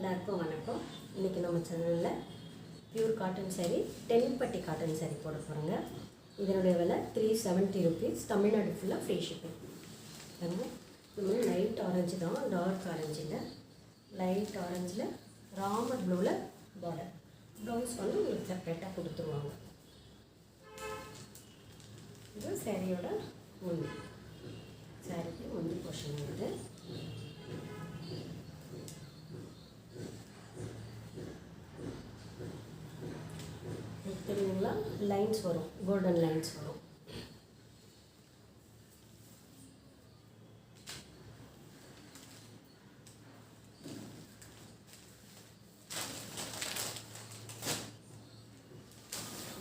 எல்லாருக்கும் வணக்கம். இன்றைக்கி நம்ம சேனலில் பியூர் காட்டன் சாரீ டென்பட்டி காட்டன் சாரீ போட போகிறோங்க. இதனுடைய விலை 370 rupees. தமிழ்நாடு ஃபுல்லாக ஃப்ரீ ஷிப்பிங். இது மாதிரி லைட் ஆரஞ்சு தான், டார்க் ஆரஞ்சில், லைட் ஆரஞ்சில் ராமர் ப்ளூவில் பார்டர். ப்ளவுஸ் வந்து உங்களுக்கு செப்பரேட்டாக கொடுத்துருவாங்க. இது சாரியோட முந்தி, சாரிக்கு முந்தி போர்ஷன் வந்து தெரியுங்களா, லைன்ஸ் வரும், கோல்டன் லைன்ஸ் வரும்.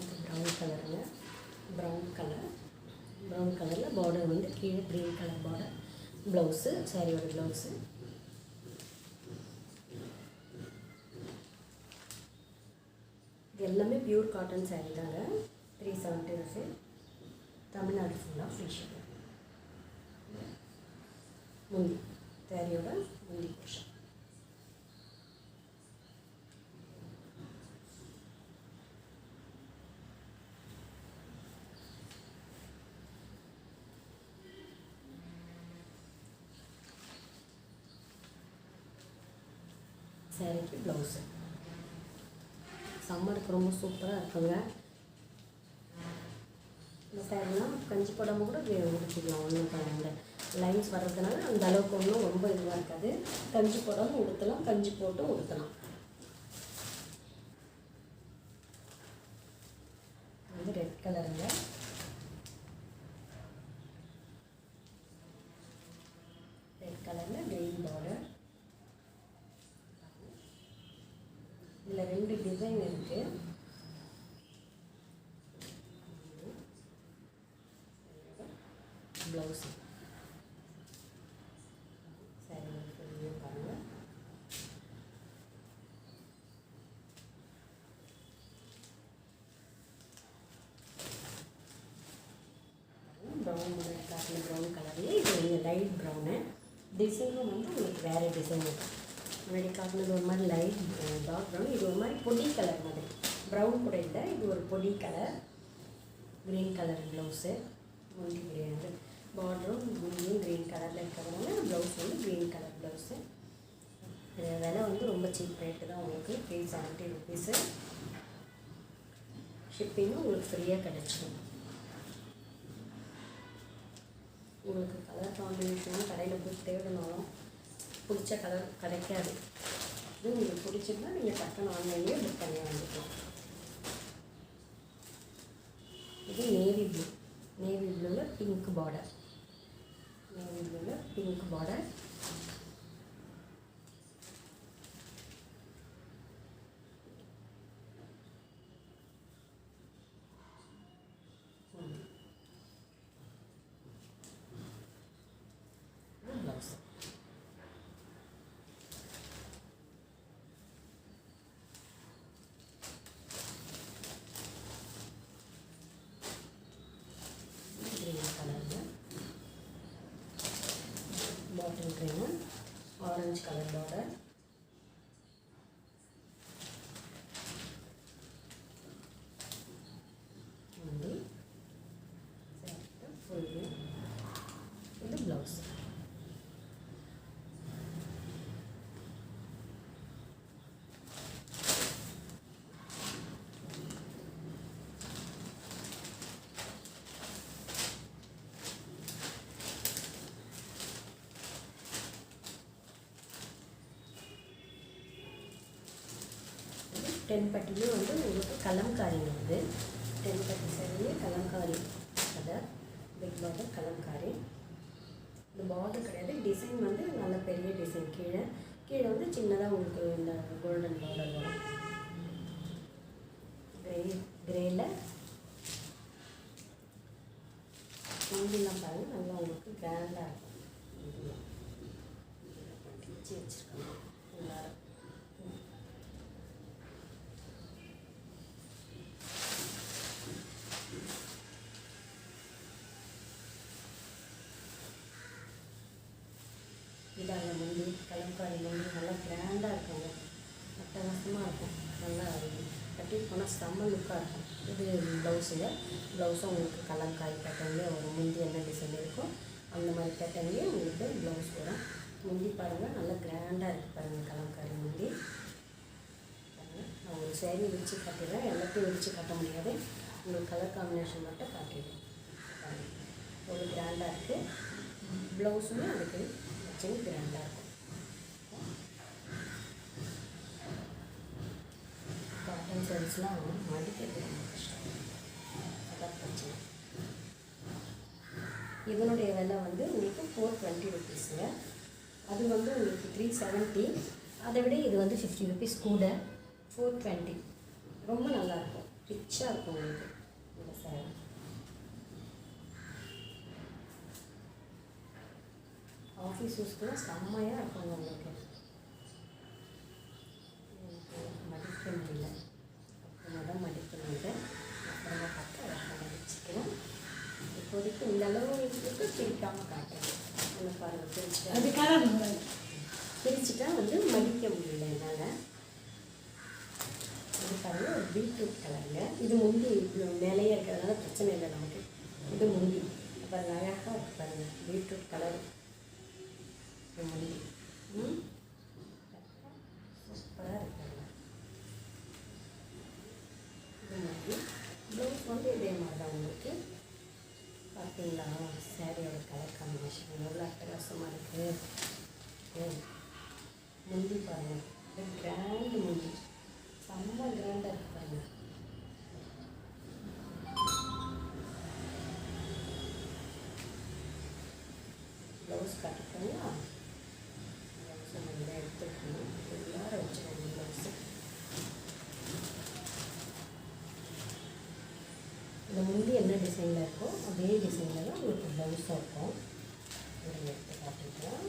இது ப்ரௌன் கலருங்க, ப்ரௌன் கலரில் பார்டர் வந்து கீழே க்ரீன் கலர் பார்டர். ப்ளவுஸு, சாரியோட ப்ளவுஸு. இது எல்லாமே பியூர் காட்டன் சாரீ தாங்க. 370 rupees. தமிழ்நாடு ஃபுல்லாக ஃப்ரீ ஷிப்பிங். முந்தி, சாரியோட முந்தி போர்ஷன். சாரிக்கு ப்ளவுஸு. சம்மருக்கு ரொம்ப சூப்பராக இருக்குங்க. இந்த சாரீலாம் கஞ்சி போடாமல் கூட உடுத்திக்கலாம். ஒன்றும் அந்த லைன்ஸ் வர்றதுனால அந்த அளவுக்கு ஒன்றும் ரொம்ப இதுவாக இருக்காது. கஞ்சி போடாமல் உடுத்தலாம், கஞ்சி போட்டும் உடுத்தலாம். வந்து ரெட் கலருங்க. ரெட் கலரில் கிரீன் பார்டர். இதில் 2 டிசைன் இருக்குது. ப்ளவுஸு சரி பாருங்கள். ப்ரௌன் காட்டின ப்ரௌன் கலர்லேயே இது வந்து லைட் ப்ரௌனு. டிசைனும் வந்து உங்களுக்கு வேறு டிசைன் இருக்கும். முன்னாடி காட்டினது ஒரு மாதிரி லைட் டார்க் ப்ரௌன், இது ஒரு மாதிரி பொடி கலர் மாதிரி. ப்ரௌன் கூட இல்லை, இது ஒரு பொடி கலர். க்ரீன் கலர் ப்ளவுஸு, முந்தி கிரீன் பார்டரும் முந்தியும் க்ரீன் கலரில் இருக்கிறதுனால ப்ளவுஸ் வந்து க்ரீன் கலர் ப்ளவுஸு. விலை வந்து ரொம்ப சீப் ரேட்டு தான் உங்களுக்கு, 370 rupees. ஷிப்பிங்கும் உங்களுக்கு ஃப்ரீயாக கிடச்சிடும். உங்களுக்கு கலர் காம்பினேஷனும் கடையில் போய் தேடனாலும் பிடிச்ச கலர் கிடைக்காது. இது உங்களுக்கு பிடிச்சிருந்தா நீங்கள் டக்குன்னு ஆன்லைன்லேயே புக் பண்ணி வாங்கிக்கலாம். இது நேவி ப்ளூ, நேவி ப்ளூவில் பிங்க் பார்டர். நேவி ப்ளூவில் pink border. Blouse bottle green, orange colour border. முந்தி ஃபுல். இது ப்ளவுஸ். டென்பட்டியும் வந்து உங்களுக்கு கலம்காரி வருது. டென்பட்டி சரியே kalamkari colour, big border kalamkari. இந்த பார்டர் கிடையாது, டிசைன் வந்து நல்ல பெரிய டிசைன். கீழே வந்து சின்னதாக உங்களுக்கு இந்த கோல்டன் பார்டர் வரும். கிரேயில் முந்திலாம் பாருங்கள், நல்லா உங்களுக்கு கிராண்டாக இருக்கும். வச்சு வச்சுருக்காங்க எல்லாரும். இதாங்க முந்தி, கலம்காரி முந்தி நல்லா கிராண்டாக இருக்குங்க. அட்டகாசமாக இருக்கும். நல்லா கட்டிட்டு போனால் செம்ம லுக்காக இருக்கும். இது ப்ளவுஸுங்க. ப்ளவுஸும் உங்களுக்கு கலம்காரி பேட்டர்ன்லேயே ஒரு முந்தி என்ன டிசைன் இருக்கும் அந்த மாதிரி பேட்டர்ன்லேயே உங்களுக்கு ப்ளவுஸ் வரும். முந்தி பாருங்கள், நல்லா கிராண்டாக இருக்குது பாருங்கள் கலம்காரி முந்தி. நான் ஒரு சேரீ விரித்து காட்டிடுறேன். எல்லாத்தையும் விரித்து காட்ட முடியாது, உங்களுக்கு கலர் காம்பினேஷன் மட்டும் காட்டிடுவேன். ஒரு கிராண்டாக இருக்குது. ப்ளவுஸுமே அதுக்கு வச்சு கிராண்டாக இருக்கும். காட்டன் சாரீஸ்லாம் மடிக்கிறது ரொம்ப கஷ்டம், அதான் பிரச்சனை. இதனுடைய விலை வந்து உங்களுக்கு 420 ருபீஸுங்க. அது வந்து உங்களுக்கு 370. அதை விட இது வந்து 50 ருபீஸ் கூட. 420. ரொம்ப நல்லாயிருக்கும், ரிச்சாக இருக்கும் உங்களுக்கு இந்த சேரீ. ஆஃபீஸ் யூஸ்க்குலாம் செம்மையாக இருக்கும் உங்களுக்கு. மடிக்க முடியல, அப்புறமா தான் மடிக்கணுங்க. அப்புறமா பார்த்து அதை மடிச்சுக்கிறேன். இப்போதைக்கு இந்த அளவு இதுக்கு பிரிக்காமல் காட்டுறேன். அந்த பாருங்கள், பிரிச்சுட்டு அதுக்காக பிரிச்சுட்டா வந்து மடிக்க முடியல என்னால். இது பாருங்கள், ஒரு பீட்ரூட் கலருங்க. இது முந்தி மேலேயே இருக்கிறதுனால பிரச்சனை இல்லை நமக்கு. இது முந்தி பாருங்கள், அழகாக இருக்குது பாருங்கள், பீட்ரூட் கலர் முந்தி. சூப்பராக இருக்காங்க. இது முந்தி. ப்ளவுஸ் வந்து இதே மாதிரி தான் உங்களுக்கு. பார்த்தீங்களா சேரீயோட கலர் காம்பினேஷன் எவ்வளோ அட்டகாசமாக இருக்குது. முந்தி பாருங்கள், கிராண்டு முந்தி, செம்ம கிராண்டாக இருக்குது பாருங்கள். ப்ளவுஸ் காட்டுறீங்களா? ப்ளவுஸை நல்லா எடுத்துக்கணும், உள்ளார வச்சுக்கணும் ப்ளவுஸு. இந்த முந்தி என்ன டிசைனில் இருக்கோ அதே டிசைனில் தான் உங்களுக்கு ப்ளவுஸாக இருக்கும். இதை எடுத்து காட்டிக்கலாம்.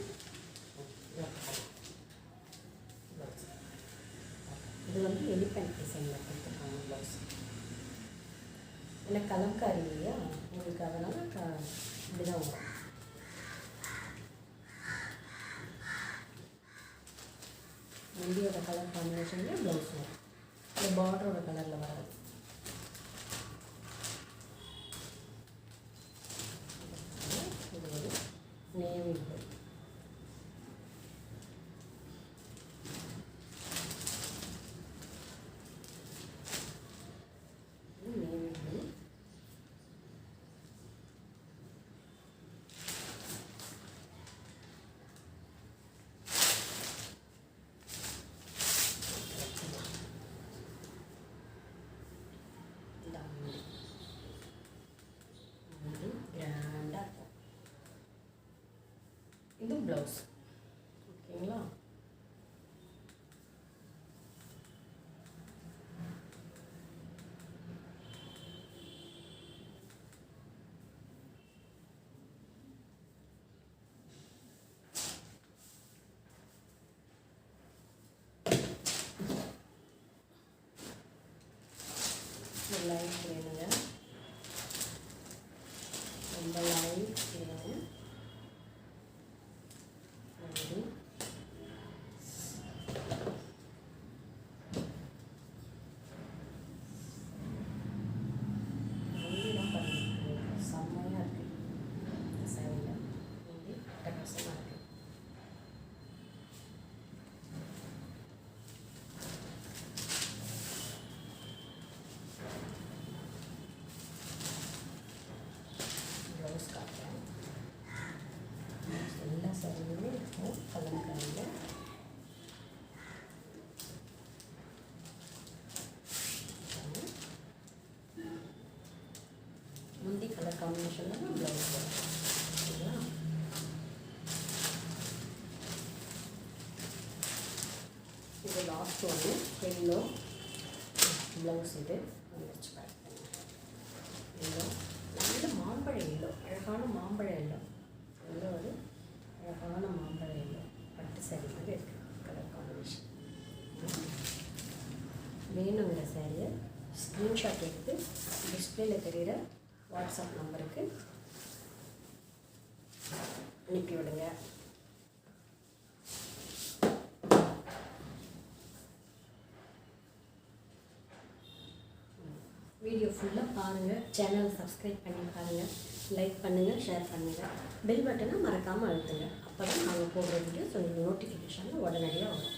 ப்ளவுஸ் இது வந்து எலிஃபென்ட் டிசைனில் கொடுத்துருக்காங்க ப்ளவுஸ். இல்லை கலம்காரி இல்லையா உங்களுக்கு, அதனால் இப்படிதான் வரும். முந்தியோட கலர் காம்பினேஷன்லேயே ப்ளவுஸ் வரும். இந்த பார்டரோட கலரில் வராது. இது ஒரு நேவி ப்ளூ. Navy blue. கிராண்டாக இருக்கும். இது ப்ளவுஸ். ஓகேங்களா? லைட் வேணுங்க, ரொம்ப லைட் வேணும். முந்திலாம் பாருங்கள், செம்மையாக இருக்குது சேரீயில். முந்தி அட்டகாசமாக இருக்குது. ப்ளவுஸ் காட்டுறேன். எல்லா சேரீயுமே இருக்கும் கலம்காரியில். முந்தி கலர் காம்பினேஷனில் தான் ப்ளவுஸ் வரும். சரிங்களா? இது லாஸ்ட் ஒன்று எல்லோ ப்ளவுஸ். இது வச்சு பாருங்க, எல்லோ நல்ல மாம்பழ எல்லோ, அழகான மாம்பழ எல்லோ. எல்லோ ஒரு அழகான மாம்பழ எல்லோ பட்டு சேரீ மாதிரி இருக்குது கலர் காம்பினேஷன். வேணுங்கிற சேரீயை ஸ்க்ரீன்ஷாட் எடுத்து டிஸ்பிளேல தெரிகிற வாட்ஸ்அப் நம்பருக்கு அனுப்பிவிடுங்க. வீடியோ ஃபுல்லாக பாருங்கள், சேனலை சப்ஸ்கிரைப் பண்ணி பாருங்கள், லைக் பண்ணுங்கள், ஷேர் பண்ணுங்கள், பெல் பட்டனை மறக்காமல் அழுத்துங்க. அப்போ தான் நாங்கள் போடுற வீடியோஸ் உங்களுக்கு நோட்டிஃபிகேஷனில் உடனடியாக வரும்.